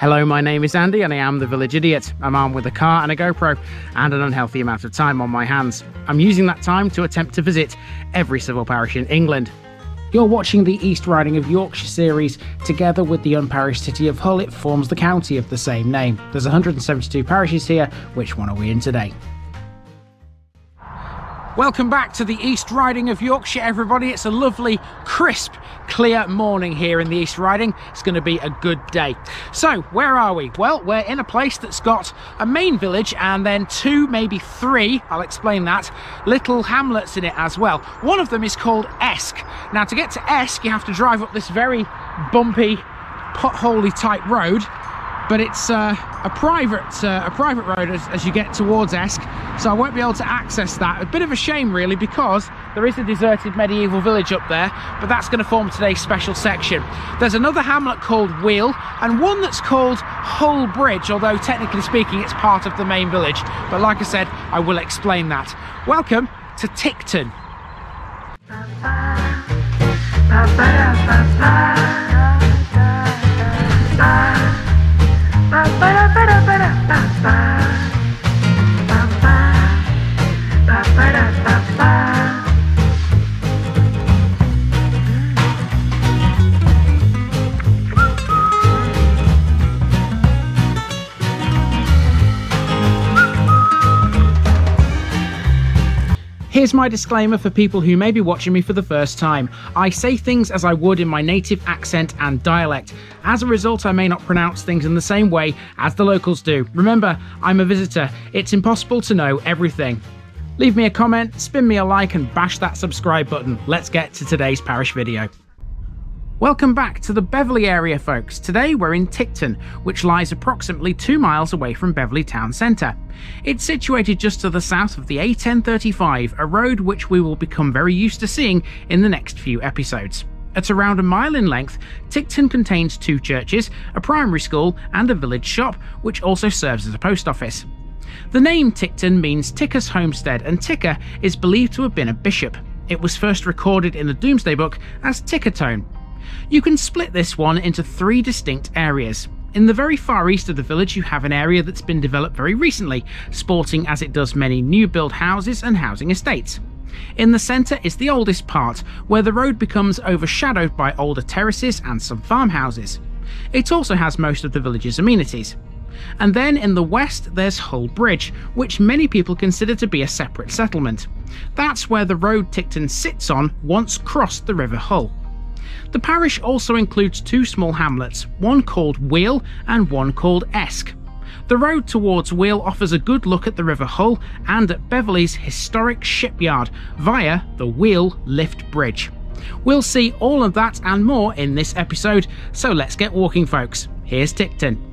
Hello, my name is Andy and I am the Village Idiot. I'm armed with a car and a GoPro and an unhealthy amount of time on my hands. I'm using that time to attempt to visit every civil parish in England. You're watching the East Riding of Yorkshire series. Together with the unparished city of Hull, it forms the county of the same name. There's 172 parishes here. Which one are we in today? Welcome back to the East Riding of Yorkshire, everybody. It's a lovely, crisp, clear morning here in the East Riding. It's going to be a good day. So, where are we? Well, we're in a place that's got a main village and then two, maybe three, I'll explain that, little hamlets in it as well. One of them is called Eske. Now, to get to Eske, you have to drive up this very bumpy, potholey type road. But it's a private road as you get towards Eske, so I won't be able to access that. A bit of a shame really, because there is a deserted medieval village up there, but that's going to form today's special section. There's another hamlet called Weel, and one that's called Hull Bridge, although technically speaking it's part of the main village. But like I said, I will explain that. Welcome to Tickton. Here's my disclaimer for people who may be watching me for the first time. I say things as I would in my native accent and dialect. As a result, I may not pronounce things in the same way as the locals do. Remember, I'm a visitor. It's impossible to know everything. Leave me a comment, spin me a like and bash that subscribe button. Let's get to today's parish video. Welcome back to the Beverley area, folks. Today we're in Tickton, which lies approximately 2 miles away from Beverley town centre. It's situated just to the south of the A1035, a road which we will become very used to seeing in the next few episodes. At around a mile in length, Tickton contains 2 churches, a primary school and a village shop, which also serves as a post office. The name Tickton means Tica's homestead, and Tica is believed to have been a bishop. It was first recorded in the Domesday Book as Tichetone. You can split this one into 3 distinct areas. In the very far east of the village you have an area that's been developed very recently, sporting as it does many new build houses and housing estates. In the centre is the oldest part, where the road becomes overshadowed by older terraces and some farmhouses. It also has most of the village's amenities. And then in the west there's Hull Bridge, which many people consider to be a separate settlement. That's where the road Tickton sits on once crossed the River Hull. The parish also includes 2 small hamlets, one called Weel and one called Eske. The road towards Weel offers a good look at the River Hull and at Beverley's historic shipyard via the Weel Lift Bridge. We'll see all of that and more in this episode, so let's get walking, folks. Here's Tickton.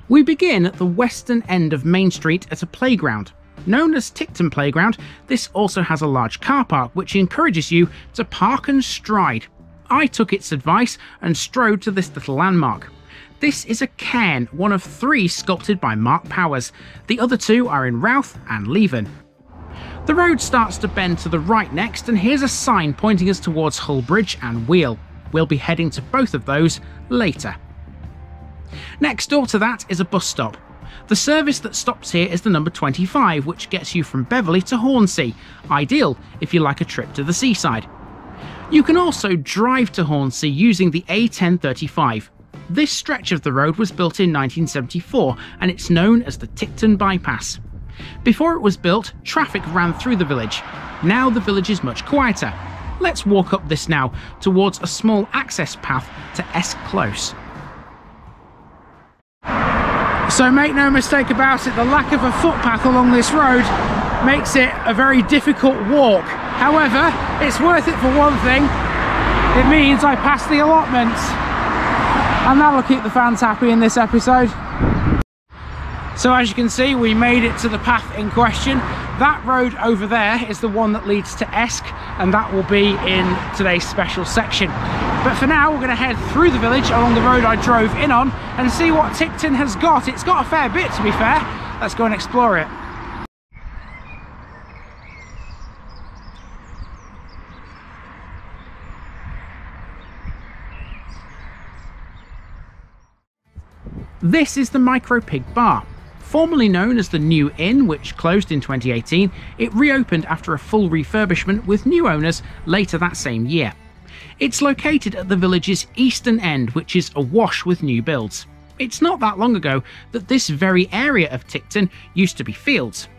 We begin at the western end of Main Street at a playground. Known as Tickton Playground, this also has a large car park which encourages you to park and stride. I took its advice and strode to this little landmark. This is a cairn, one of 3 sculpted by Mark Powers. The other 2 are in Routh and Leven. The road starts to bend to the right next, and here's a sign pointing us towards Hull Bridge and Weel. We'll be heading to both of those later. Next door to that is a bus stop. The service that stops here is the number 25, which gets you from Beverley to Hornsea, ideal if you like a trip to the seaside. You can also drive to Hornsea using the A1035. This stretch of the road was built in 1974 and it's known as the Tickton Bypass. Before it was built, traffic ran through the village. Now the village is much quieter. Let's walk up this now towards a small access path to Eske Close. So make no mistake about it, the lack of a footpath along this road makes it a very difficult walk. However, it's worth it for one thing. It means I pass the allotments, and that'll keep the fans happy in this episode. So as you can see, we made it to the path in question. That road over there is the one that leads to Eske, and that will be in today's special section. But for now, we're going to head through the village along the road I drove in on and see what Tickton has got. It's got a fair bit, to be fair. Let's go and explore it. This is the Micro Pig Bar. Formerly known as the New Inn, which closed in 2018, it reopened after a full refurbishment with new owners later that same year. It's located at the village's eastern end, which is awash with new builds. It's not that long ago that this very area of Tickton used to be fields.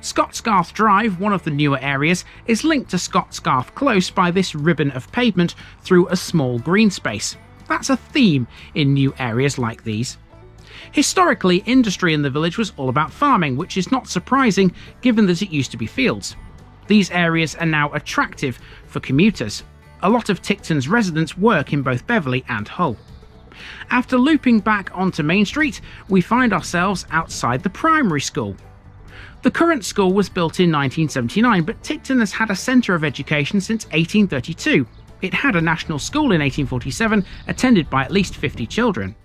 Scotsgarth Drive, one of the newer areas, is linked to Scotsgarth Close by this ribbon of pavement through a small green space. That's a theme in new areas like these. Historically, industry in the village was all about farming, which is not surprising given that it used to be fields. These areas are now attractive for commuters. A lot of Tickton's residents work in both Beverley and Hull. After looping back onto Main Street, we find ourselves outside the primary school. The current school was built in 1979, but Tickton has had a centre of education since 1832. It had a national school in 1847, attended by at least 50 children.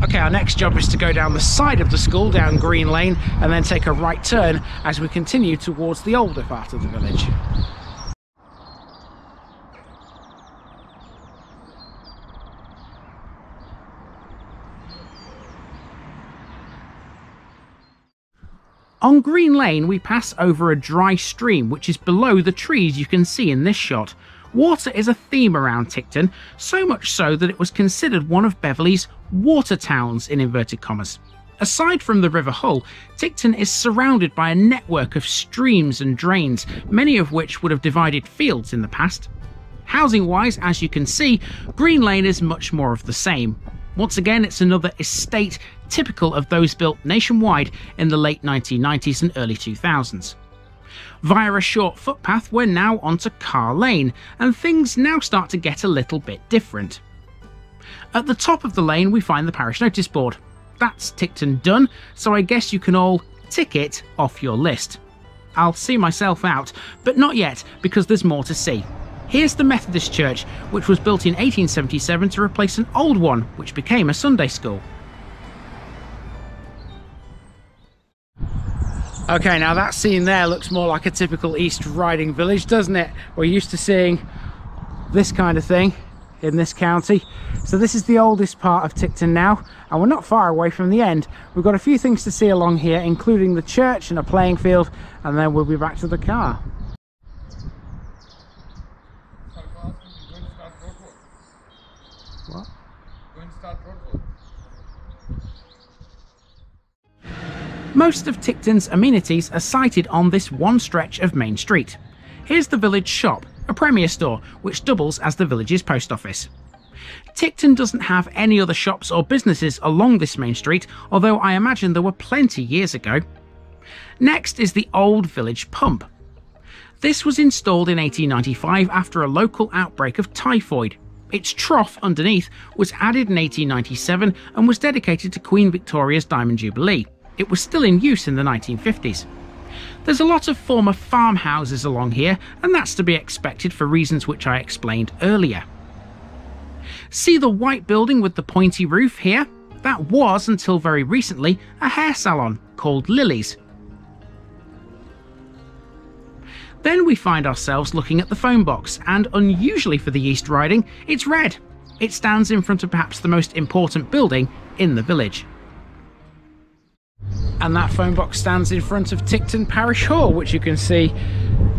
Okay, our next job is to go down the side of the school, down Green Lane, and then take a right turn as we continue towards the older part of the village. On Green Lane, we pass over a dry stream, which is below the trees you can see in this shot. Water is a theme around Tickton, so much so that it was considered one of Beverley's water towns in inverted commas. Aside from the River Hull, Tickton is surrounded by a network of streams and drains, many of which would have divided fields in the past. Housing-wise, as you can see, Green Lane is much more of the same. Once again, it's another estate typical of those built nationwide in the late 1990s and early 2000s. Via a short footpath, we're now onto Car Lane, and things now start to get a little bit different. At the top of the lane, we find the parish notice board. That's Tickton done, so I guess you can all tick it off your list. I'll see myself out, but not yet, because there's more to see. Here's the Methodist Church, which was built in 1877 to replace an old one, which became a Sunday school. Okay, now that scene there looks more like a typical East Riding village, doesn't it? We're used to seeing this kind of thing in this county. So this is the oldest part of Tickton now, and we're not far away from the end. We've got a few things to see along here, including the church and a playing field, and then we'll be back to the car. What? Most of Tickton's amenities are sited on this one stretch of Main Street. Here's the village shop, a Premier store, which doubles as the village's post office. Tickton doesn't have any other shops or businesses along this main street, although I imagine there were plenty years ago. Next is the old village pump. This was installed in 1895 after a local outbreak of typhoid. Its trough underneath was added in 1897 and was dedicated to Queen Victoria's Diamond Jubilee. It was still in use in the 1950s. There's a lot of former farmhouses along here, and that's to be expected for reasons which I explained earlier. See the white building with the pointy roof here? That was, until very recently, a hair salon called Lily's. Then we find ourselves looking at the phone box, and unusually for the East Riding, it's red. It stands in front of perhaps the most important building in the village. And that phone box stands in front of Tickton Parish Hall, which you can see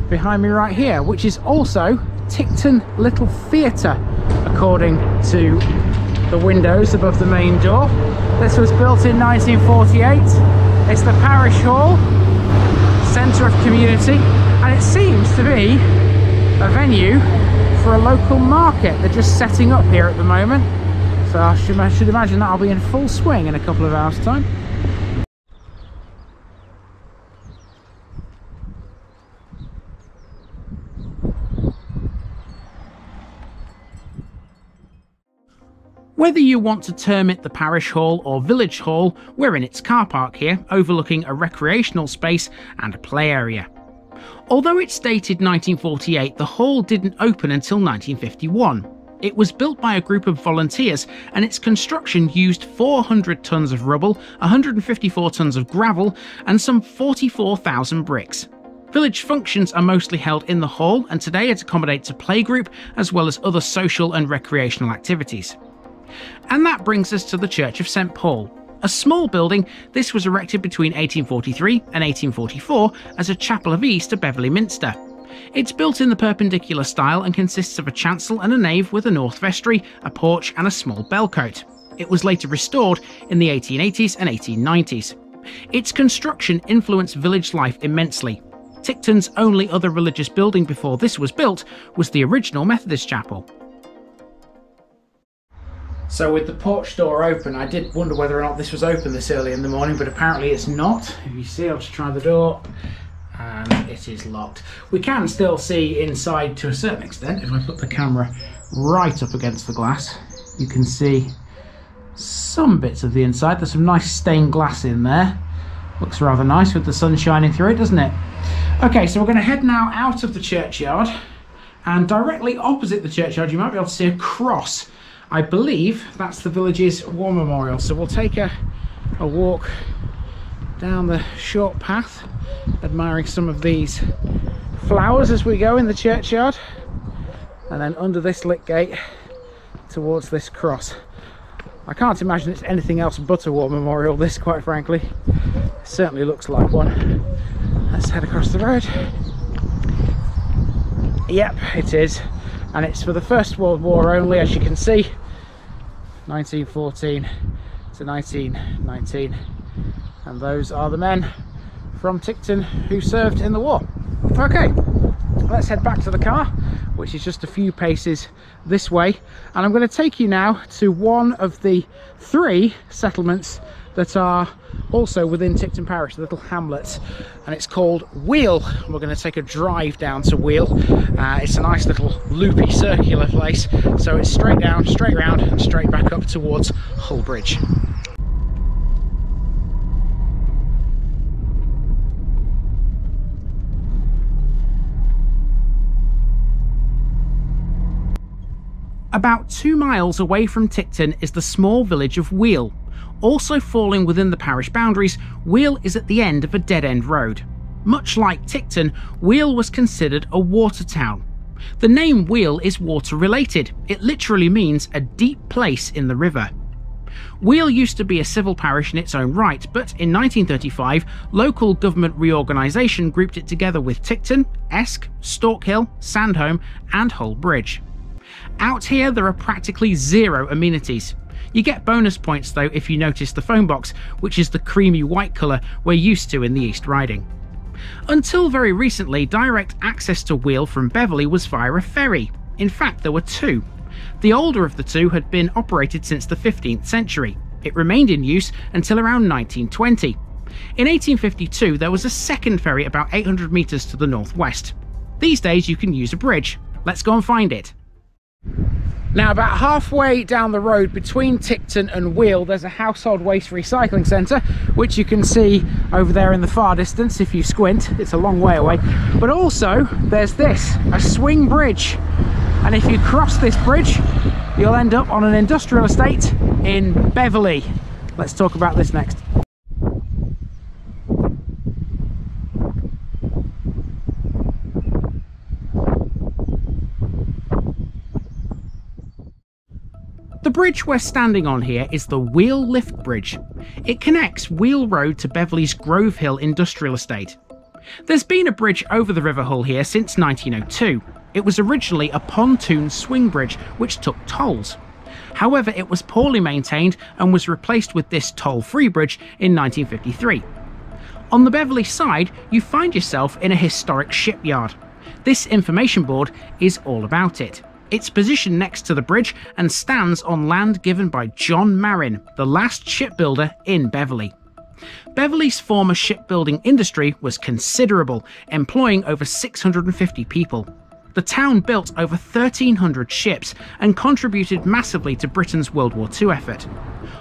behind me right here, which is also Tickton Little Theatre, according to the windows above the main door. This was built in 1948. It's the parish hall, centre of community, and it seems to be a venue for a local market. They're just setting up here at the moment, so I should imagine that'll be in full swing in a couple of hours' time. Whether you want to term it the parish hall or village hall, we're in its car park here, overlooking a recreational space and a play area. Although it's dated 1948, the hall didn't open until 1951. It was built by a group of volunteers, and its construction used 400 tonnes of rubble, 154 tonnes of gravel, and some 44,000 bricks. Village functions are mostly held in the hall, and today it accommodates a playgroup as well as other social and recreational activities. And that brings us to the Church of St Paul. A small building, this was erected between 1843 and 1844 as a chapel of ease to Beverley Minster. It's built in the Perpendicular style and consists of a chancel and a nave with a north vestry, a porch and a small bellcote. It was later restored in the 1880s and 1890s. Its construction influenced village life immensely. Tickton's only other religious building before this was built was the original Methodist chapel. So with the porch door open, I did wonder whether or not this was open this early in the morning, but apparently it's not. If you see, I'll just try the door, and it is locked. We can still see inside to a certain extent. If I put the camera right up against the glass, you can see some bits of the inside. There's some nice stained glass in there. Looks rather nice with the sun shining through it, doesn't it? Okay, so we're going to head now out of the churchyard, and directly opposite the churchyard you might be able to see a cross. I believe that's the village's war memorial, so we'll take a walk down the short path, admiring some of these flowers as we go in the churchyard, and then under this lit gate towards this cross. I can't imagine it's anything else but a war memorial, this, quite frankly. It certainly looks like one. Let's head across the road. Yep, it is. And it's for the First World War only, as you can see, 1914 to 1919, and those are the men from Tickton who served in the war. Okay, let's head back to the car, which is just a few paces this way, and I'm going to take you now to one of the 3 settlements that are also within Tickton Parish, the little hamlets, and it's called Weel. We're going to take a drive down to Weel. It's a nice little loopy circular place, so it's straight down, straight round and straight back up towards Hull Bridge. About 2 miles away from Tickton is the small village of Weel. Also falling within the parish boundaries, Weel is at the end of a dead-end road. Much like Tickton, Weel was considered a water town. The name Weel is water-related. It literally means a deep place in the river. Weel used to be a civil parish in its own right, but in 1935, local government reorganisation grouped it together with Tickton, Eske, Stalkhill, Sandholm and Hull Bridge. Out here there are practically 0 amenities. You get bonus points though if you notice the phone box, which is the creamy white colour we're used to in the East Riding. Until very recently, direct access to Weel from Beverley was via a ferry. In fact, there were 2. The older of the 2 had been operated since the 15th century. It remained in use until around 1920. In 1852 there was a second ferry about 800 metres to the northwest. These days you can use a bridge. Let's go and find it. Now, about halfway down the road between Tickton and Weel, there's a household waste recycling centre, which you can see over there in the far distance if you squint. It's a long way away. But also, there's this, a swing bridge. And if you cross this bridge, you'll end up on an industrial estate in Beverley. Let's talk about this next. The bridge we're standing on here is the Weel Lift Bridge. It connects Weel Road to Beverley's Grove Hill Industrial Estate. There's been a bridge over the River Hull here since 1902. It was originally a pontoon swing bridge which took tolls. However, it was poorly maintained and was replaced with this toll-free bridge in 1953. On the Beverley side, you find yourself in a historic shipyard. This information board is all about it. It's positioned next to the bridge and stands on land given by John Marin, the last shipbuilder in Beverley. Beverley's former shipbuilding industry was considerable, employing over 650 people. The town built over 1,300 ships and contributed massively to Britain's World War II effort.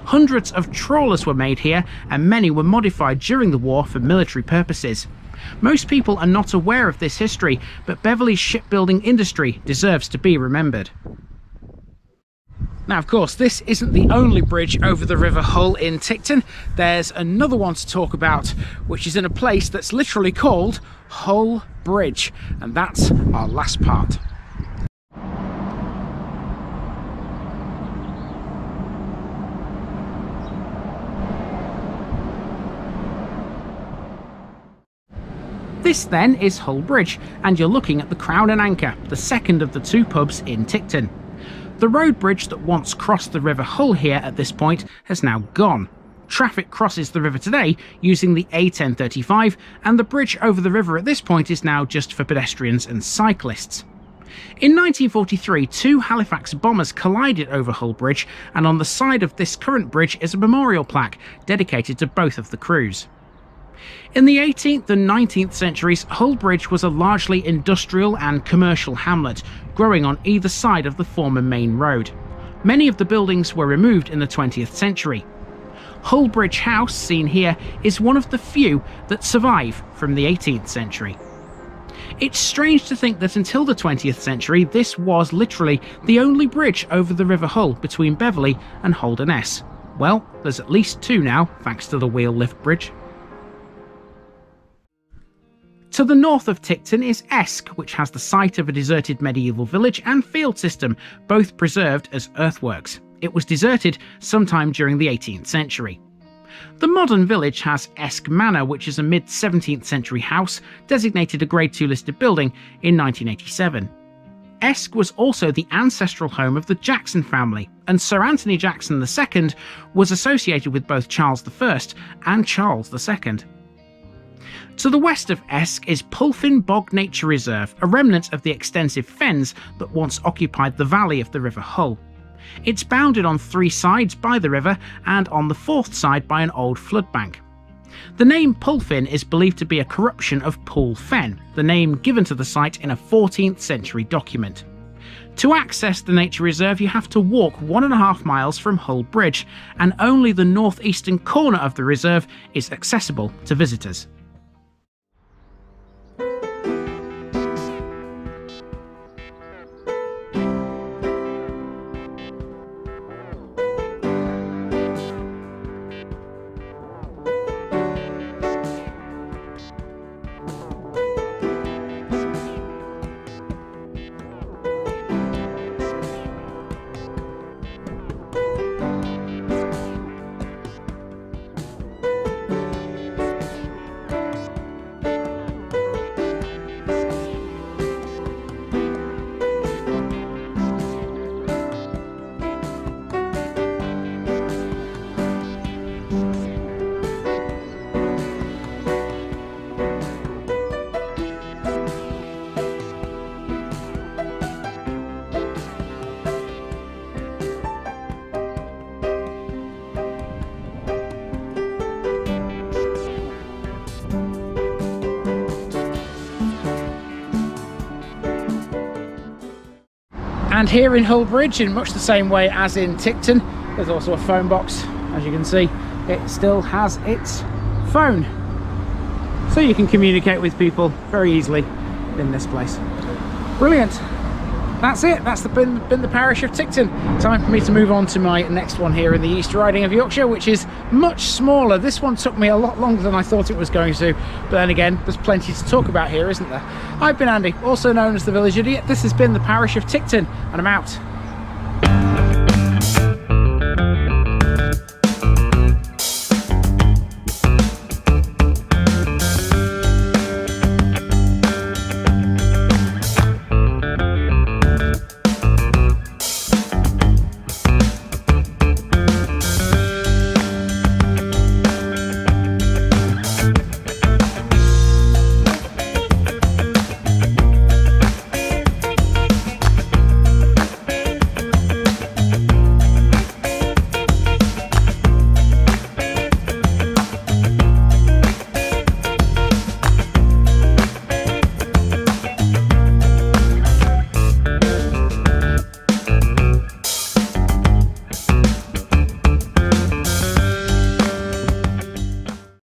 Hundreds of trawlers were made here, and many were modified during the war for military purposes. Most people are not aware of this history, but Beverley's shipbuilding industry deserves to be remembered. Now, of course, this isn't the only bridge over the River Hull in Tickton. There's another one to talk about, which is in a place that's literally called Hull Bridge, and that's our last part. This then is Hull Bridge, and you're looking at the Crown and Anchor, the second of the two pubs in Tickton. The road bridge that once crossed the River Hull here at this point has now gone. Traffic crosses the river today using the A1035, and the bridge over the river at this point is now just for pedestrians and cyclists. In 1943, two Halifax bombers collided over Hull Bridge, and on the side of this current bridge is a memorial plaque dedicated to both of the crews. In the 18th and 19th centuries, Hull Bridge was a largely industrial and commercial hamlet, growing on either side of the former main road. Many of the buildings were removed in the 20th century. Hull Bridge House, seen here, is one of the few that survive from the 18th century. It's strange to think that until the 20th century, this was literally the only bridge over the River Hull between Beverley and Holderness. Well, there's at least two now, thanks to the Weel Lift Bridge. To the north of Tickton is Eske, which has the site of a deserted medieval village and field system, both preserved as earthworks. It was deserted sometime during the 18th century. The modern village has Eske Manor, which is a mid-17th century house, designated a Grade 2 listed building in 1987. Eske was also the ancestral home of the Jackson family, and Sir Anthony Jackson II was associated with both Charles I and Charles II. To the west of Eske is Pulfin Bog Nature Reserve, a remnant of the extensive fens that once occupied the valley of the River Hull. It's bounded on three sides by the river and on the fourth side by an old flood bank. The name Pulfin is believed to be a corruption of Pool Fen, the name given to the site in a 14th century document. To access the nature reserve, you have to walk 1.5 miles from Hull Bridge, and only the northeastern corner of the reserve is accessible to visitors. And here in Hull Bridge, in much the same way as in Tickton, there's also a phone box. As you can see, it still has its phone, so you can communicate with people very easily in this place. Brilliant. That's it. That's been the parish of Tickton. Time for me to move on to my next one here in the East Riding of Yorkshire, which is much smaller. This one took me a lot longer than I thought it was going to, but then again, there's plenty to talk about here, isn't there? I've been Andy, also known as the Village Idiot. This has been the parish of Tickton, and I'm out.